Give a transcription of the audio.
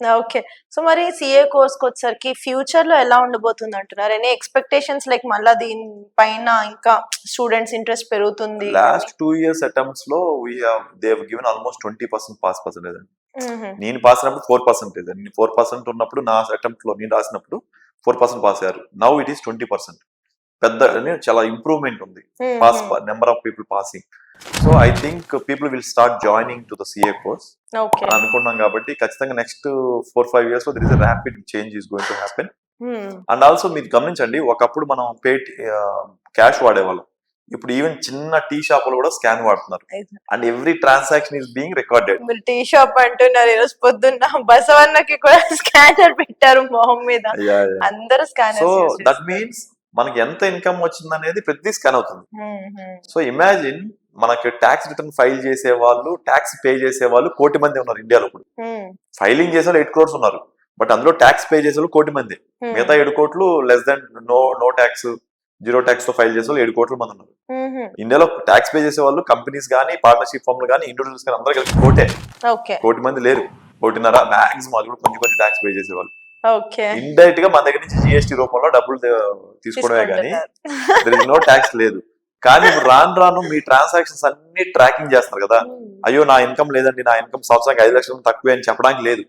Okay. So, మరి CA కోర్స్‌కొచ్చేసరికి ఫ్యూచర్‌లో ఎలా ఉండబోతుందంటున్నారు? ఎనీ ఎక్స్‌పెక్టేషన్స్ లైక్ మళ్ళా దీని పైన ఇంకా స్టూడెంట్స్ ఇంట్రెస్ట్ పెరుగుతుంది అని? లాస్ట్ 2 years అటెంప్ట్స్ లో they have given almost 20% pass percentage అండి. హుహు. నేను పాస్ అయినప్పుడు 4% అండి. 4% ఉన్నప్పుడు నా అటెంప్ట్ లో నేను రాసినప్పుడు 4% పాస్ అయ్యారు. Now it is 20%. పెద్ద చాలా ఇంప్రూవ్మెంట్ ఉంది. పాస్ హుహు. Number of people passing. So I think people will start joining to the CA course okay. అని అనుకుంటున్నాం కాబట్టి ఖచ్చితంగా నెక్స్ట్ 4-5 years లో there is a rapid change is going to happen. Hmm. And also మీరు గమనించండి, ఒకప్పుడు మనం క్యాష్ వాడేవాళ్ళం. ఇప్పుడు ఈవెన్ చిన్న టీ షాపులు కూడా స్కాన్ వాడుతున్నారు. And every transaction is being recorded. మీరు టీ షాప్ అంటున్నారు. ఈరోజు పొద్దున్న బసవన్నకి కూడా స్కానర్ పెట్టారు మొహం మీద. అందరూ సో స్కానర్స్ యూజ్ దట్ చేస్తున్నారు. మీన్స్ మనకి ఎంత ఇన్కమ్ వచ్చింది అనేది ప్రతిదీ స్కాన్ అవుతుంది. హుహు. సో ఇమాజిన్ మనకి ట్యాక్స్ రిటర్న్ ఫైల్ చేసే వాళ్ళు, ట్యాక్స్ పే చేసే వాళ్ళు 1 కోటి మంది ఉన్నారు ఇండియాలో. ఇప్పుడు హ్మ్. ఫైలింగ్ చేసే వాళ్ళు 8 crores ఉన్నారు. బట్ అందులో ట్యాక్స్ పే చేసే వాళ్ళు 1 కోటి మంది. మిగతా 7 కోట్లు less than no tax, zero tax తో ఫైల్ చేసే వాళ్ళు 7 కోట్ల మంది ఉన్నారు. హుహు. ఇండియాలో ట్యాక్స్ పే చేసే వాళ్ళు కంపెనీస్ కానీ, పార్ట్నర్షిప్ ఫర్మ్లు కానీ, ఇండివిజువల్స్ కానీ అందరూ కలిపి కోటే. ఓకే. 1 కోటి మంది లేరు. 1.5 మాక్సిమం, అది కూడా కొంచెం ట్యాక్స్ పే చేసేవాళ్ళు. ఓకే. ఇండైరెక్ట్ గా మన దగ్గర నుంచి జిఎస్టీ రూపంలో డబ్బులు తీసుకోవడమే కానీ తీసుకుంటున్నారు. దర్ ఇస్ నో ట్యాక్స్ లేదు. కానీ ఇప్పుడు రాను మీ ట్రాన్సాక్షన్స్ అన్ని ట్రాకింగ్ చేస్తారు కదా. హ్మ్. అయ్యో నా ఇన్కమ్ లేదండి, నా ఇన్కమ్ సంవత్సరానికి 5 లక్షలు తక్కువే అని చెప్పడానికి లేదు.